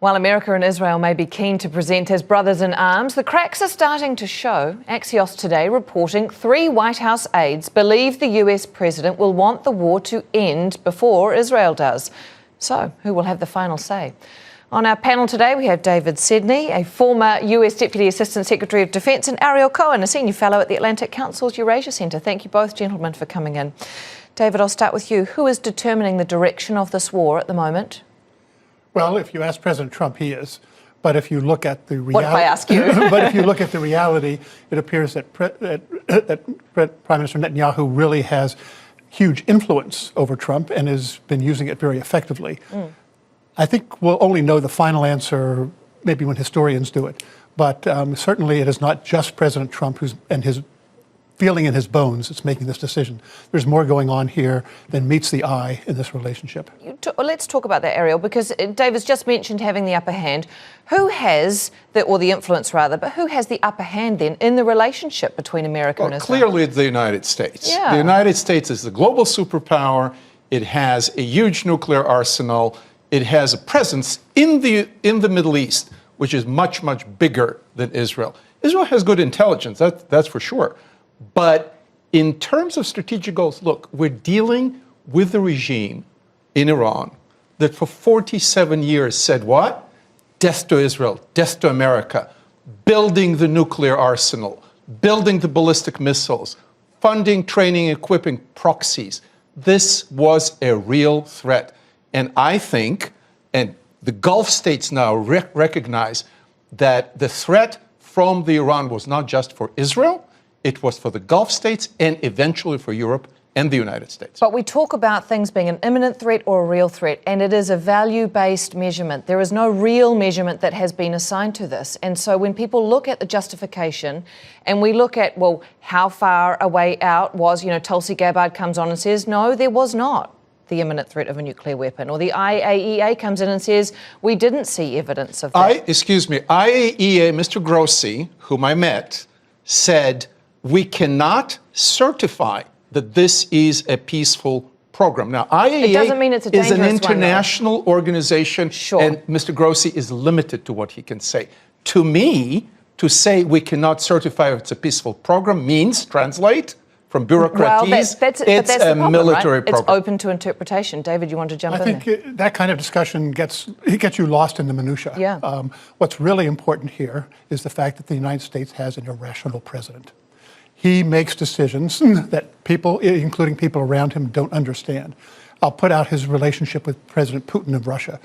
While America and Israel may be keen to present as brothers in arms, the cracks are starting to show. Axios today reporting 3 White House aides believe the US president will want the war to end before Israel does. So, who will have the final say? On our panel today, we have David Sedney, a former US Deputy Assistant Secretary of Defence, and Ariel Cohen, a Senior Fellow at the Atlantic Council's Eurasia Centre. Thank you both, gentlemen, for coming in. David, I'll start with you. Who is determining the direction of this war at the moment? Well, if you ask President Trump, he is. But if you look at the reality, what if I ask you? But if you look at the reality, it appears that Prime Minister Netanyahu really has huge influence over Trump and has been using it very effectively. I think we'll only know the final answer maybe when historians do it. But certainly it is not just President Trump and his feeling in his bones that's making this decision. There's more going on here than meets the eye in this relationship. Let's talk about that, Ariel, because David's just mentioned having the upper hand. Who has, or the influence rather, but who has the upper hand then in the relationship between America and Israel? Clearly it's the United States. Yeah. The United States is the global superpower. It has a huge nuclear arsenal. It has a presence in the Middle East, which is much, much bigger than Israel. Israel has good intelligence, that's for sure. But in terms of strategic goals, look, we're dealing with a regime in Iran that for 47 years said what? Death to Israel, death to America, building the nuclear arsenal, building the ballistic missiles, funding, training, equipping proxies. This was a real threat. And I think, and the Gulf states now recognize that the threat from the Iran was not just for Israel, it was for the Gulf states and eventually for Europe and the United States. But we talk about things being an imminent threat or a real threat, and it is a value-based measurement. There is no real measurement that has been assigned to this. And so when people look at the justification and we look at, well, how far away out was, Tulsi Gabbard comes on and says, no, there was not the imminent threat of a nuclear weapon. Or the IAEA comes in and says, we didn't see evidence of that. IAEA, Mr. Grossi, whom I met, said, we cannot certify that this is a peaceful program. Now, IAEA doesn't mean it's a is an dangerous international organization, Sure. and Mr. Grossi is limited to what he can say. To me, to say we cannot certify it's a peaceful program means, translate, from bureaucratese, it's a military program. It's open to interpretation. David, you want to jump in there? I think that kind of discussion gets you lost in the minutiae. Yeah. What's really important here is the fact that the United States has an irrational president. He makes decisions that people, including people around him, don't understand. I'll put out his relationship with President Putin of Russia,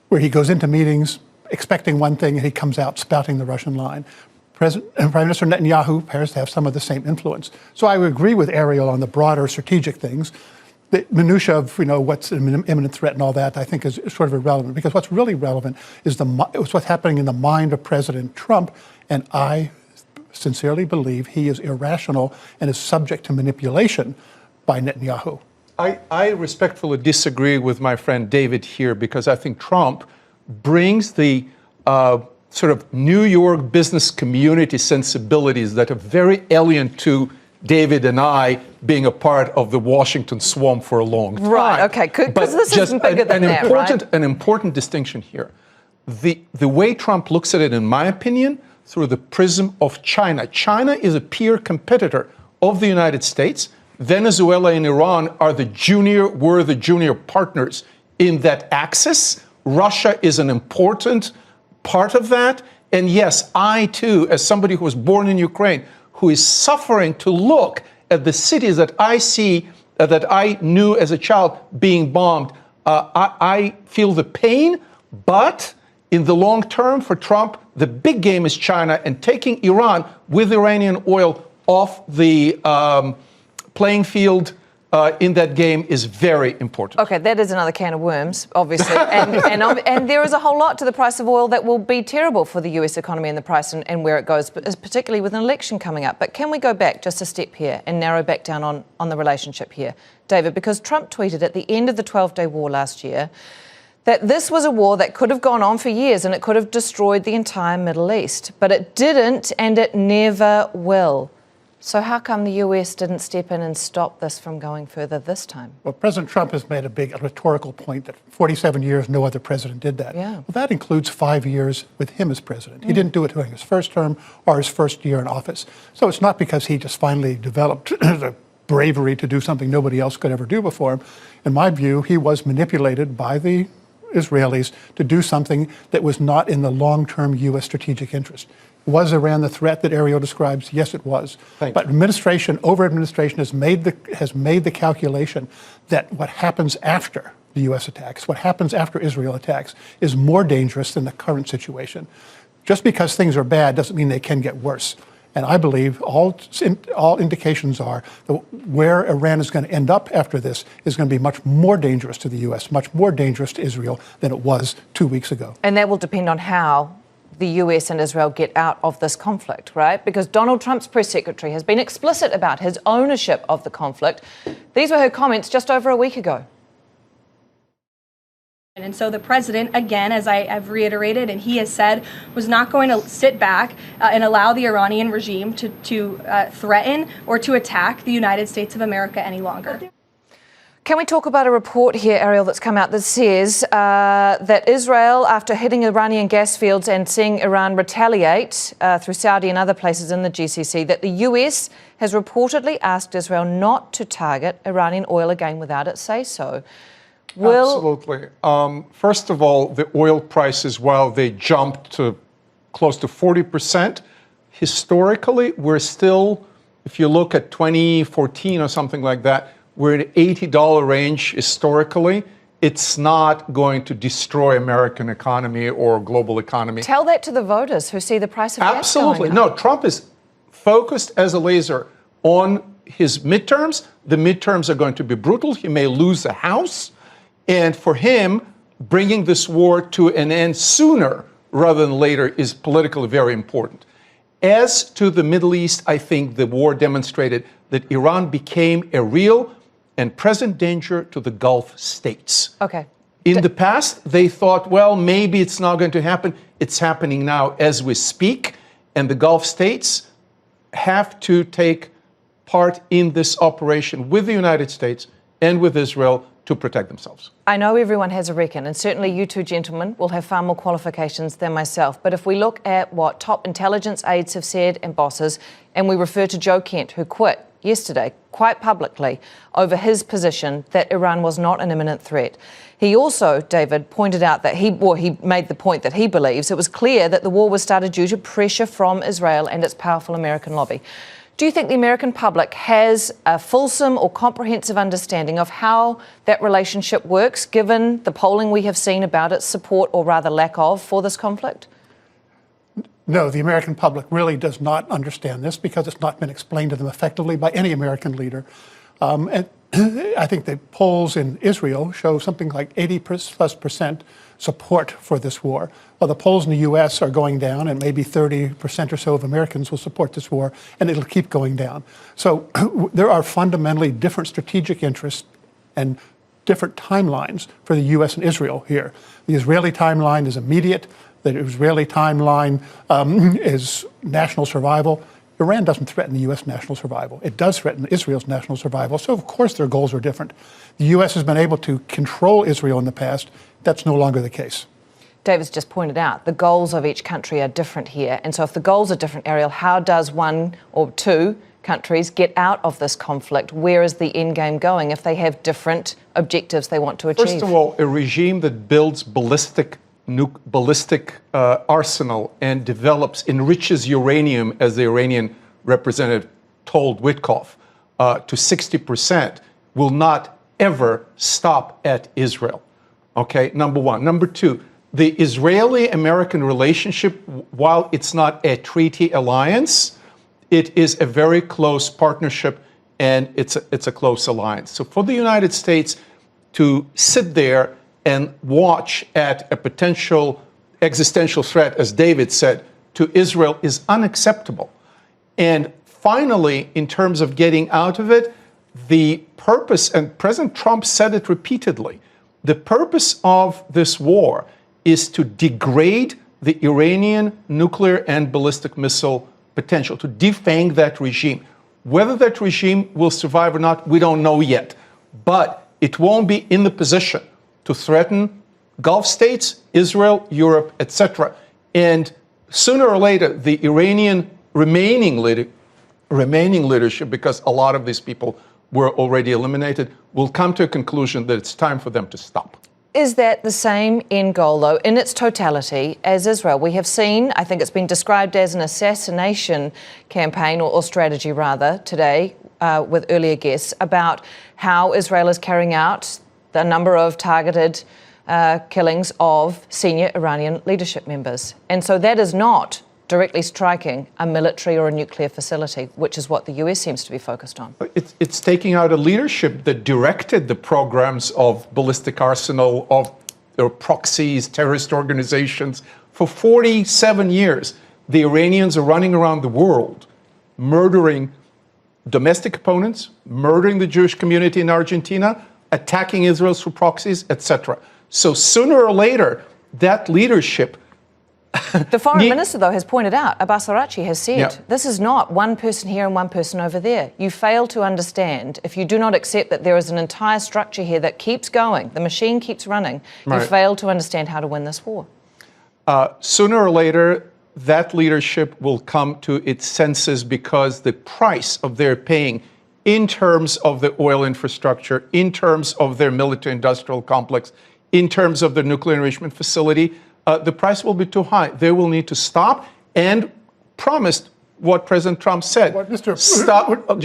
where he goes into meetings expecting one thing and he comes out spouting the Russian line. Prime Minister Netanyahu appears to have some of the same influence. So I would agree with Ariel on the broader strategic things. The minutiae of what's an imminent threat and all that, I think, is sort of irrelevant, because what's really relevant is what's happening in the mind of President Trump, and I sincerely believe he is irrational and is subject to manipulation by Netanyahu. I respectfully disagree with my friend David here, because I think Trump brings the sort of New York business community sensibilities that are very alien to David and I, being a part of the Washington swamp for a long time. Right, okay, because this is bigger than that, right? An important distinction here. The way Trump looks at it, in my opinion, through the prism of China. China is a peer competitor of the United States. Venezuela and Iran were the junior partners in that axis. Russia is an important part of that. And yes, I too, as somebody who was born in Ukraine, who is suffering to look at the cities that I see, that I knew as a child being bombed, I feel the pain, but in the long term for Trump, the big game is China, and taking Iran with Iranian oil off the playing field in that game is very important. Okay, that is another can of worms, obviously. and there is a whole lot to the price of oil that will be terrible for the US economy and the price and where it goes, particularly with an election coming up. But can we go back just a step here and narrow back down on the relationship here, David? Because Trump tweeted at the end of the 12-day war last year that this was a war that could have gone on for years and it could have destroyed the entire Middle East. But it didn't, and it never will. So how come the US didn't step in and stop this from going further this time? Well, President Trump has made a big rhetorical point that 47 years, no other president did that. Yeah. Well, that includes 5 years with him as president. He didn't do it during his first term or his first year in office. So it's not because he just finally developed the bravery to do something nobody else could ever do before him. In my view, he was manipulated by the Israelis to do something that was not in the long-term U.S. strategic interest. Was Iran the threat that Ariel describes? Yes, it was. But administration has made the calculation that what happens after the U.S. attacks, what happens after Israel attacks, is more dangerous than the current situation. Just because things are bad doesn't mean they can get worse. And I believe all indications are that where Iran is going to end up after this is going to be much more dangerous to the U.S., much more dangerous to Israel than it was 2 weeks ago. And that will depend on how the US and Israel get out of this conflict, right? Because Donald Trump's press secretary has been explicit about his ownership of the conflict. These were her comments just over a week ago. And so the president, again, as I have reiterated, and he has said, was not going to sit back and allow the Iranian regime to threaten or to attack the United States of America any longer. Can we talk about a report here, Ariel, that's come out that says that Israel, after hitting Iranian gas fields and seeing Iran retaliate through Saudi and other places in the GCC, that the US has reportedly asked Israel not to target Iranian oil again without it say so. Absolutely. First of all, the oil prices, while they jumped to close to 40%, historically, we're still, if you look at 2014 or something like that, we're at $80 range historically. It's not going to destroy American economy or global economy. Tell that to the voters who see the price of gas Absolutely. going up. No, Trump is focused as a laser on his midterms. The midterms are going to be brutal. He may lose the House. And for him, bringing this war to an end sooner rather than later is politically very important. As to the Middle East, I think the war demonstrated that Iran became a real and present danger to the Gulf states. Okay. In the past, they thought, well, maybe it's not going to happen. It's happening now as we speak. And the Gulf states have to take part in this operation with the United States and with Israel to protect themselves. I know everyone has a reckon, and certainly you two gentlemen will have far more qualifications than myself. But if we look at what top intelligence aides have said and bosses, and we refer to Joe Kent, who quit yesterday quite publicly over his position that Iran was not an imminent threat. He also, David, pointed out that he made the point that he believes it was clear that the war was started due to pressure from Israel and its powerful American lobby. Do you think the American public has a fulsome or comprehensive understanding of how that relationship works, given the polling we have seen about its support, or rather lack of, for this conflict? No, the American public really does not understand this because it's not been explained to them effectively by any American leader. And I think the polls in Israel show something like 80+% support for this war. Well, the polls in the U.S. are going down, and maybe 30% or so of Americans will support this war, and it'll keep going down. So there are fundamentally different strategic interests and different timelines for the U.S. and Israel here. The Israeli timeline is immediate. The Israeli timeline is national survival. Iran doesn't threaten the U.S. national survival. It does threaten Israel's national survival. So, of course, their goals are different. The U.S. has been able to control Israel in the past. That's no longer the case. David's just pointed out the goals of each country are different here. And so if the goals are different, Ariel, how does one or two countries get out of this conflict? Where is the end game going if they have different objectives they want to achieve? First of all, a regime that builds ballistic arsenal and enriches uranium, as the Iranian representative told Witkoff, to 60%, will not ever stop at Israel. Okay, number one. Number two, the Israeli-American relationship, while it's not a treaty alliance, it is a very close partnership, and it's a close alliance. So for the United States to sit there and watch at a potential existential threat, as David said, to Israel is unacceptable. And finally, in terms of getting out of it, the purpose, and President Trump said it repeatedly, the purpose of this war is to degrade the Iranian nuclear and ballistic missile potential, to defang that regime. Whether that regime will survive or not, we don't know yet. But it won't be in the position to threaten Gulf states, Israel, Europe, etc. And sooner or later, the Iranian remaining leadership, because a lot of these people were already eliminated, will come to a conclusion that it's time for them to stop. Is that the same end goal, though, in its totality as Israel? We have seen, I think it's been described as an assassination campaign, or strategy rather, today with earlier guests, about how Israel is carrying out the number of targeted killings of senior Iranian leadership members. And so that is not directly striking a military or a nuclear facility, which is what the US seems to be focused on. It's taking out a leadership that directed the programs of ballistic arsenal, of their proxies, terrorist organizations. For 47 years, the Iranians are running around the world, murdering domestic opponents, murdering the Jewish community in Argentina, attacking Israel through proxies, etc. So sooner or later, that leadership... The foreign minister, though, has pointed out, Abbas Araghchi has said, this is not one person here and one person over there. You fail to understand, if you do not accept that there is an entire structure here that keeps going, the machine keeps running, you fail to understand how to win this war. Sooner or later, that leadership will come to its senses, because the price of their paying in terms of the oil infrastructure, in terms of their military-industrial complex, in terms of the nuclear enrichment facility, the price will be too high. They will need to stop, and promised what President Trump said. What Mr. Stop. Let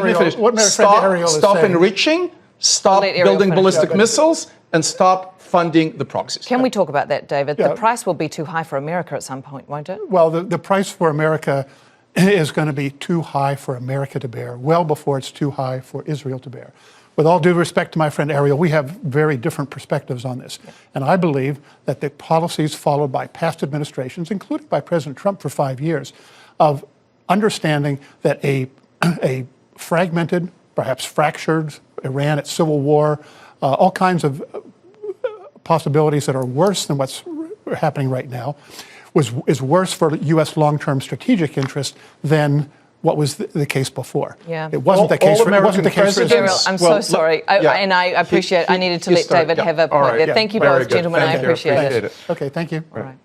me finish. Stop enriching, stop building ballistic missiles, and stop funding the proxies. Can we talk about that, David? The price will be too high for America at some point, won't it? Well, the price for America is going to be too high for America to bear, well before it's too high for Israel to bear. With all due respect to my friend Ariel, we have very different perspectives on this. And I believe that the policies followed by past administrations, including by President Trump for 5 years, of understanding that a fragmented, perhaps fractured Iran at civil war, all kinds of possibilities that are worse than what's happening right now, is worse for U.S. long-term strategic interest than what was the case before. Yeah. It wasn't the case for Ariel, I'm so sorry. And I appreciate I needed to let David have a point there. Thank you both, gentlemen. I appreciate it. Okay, thank you. All right.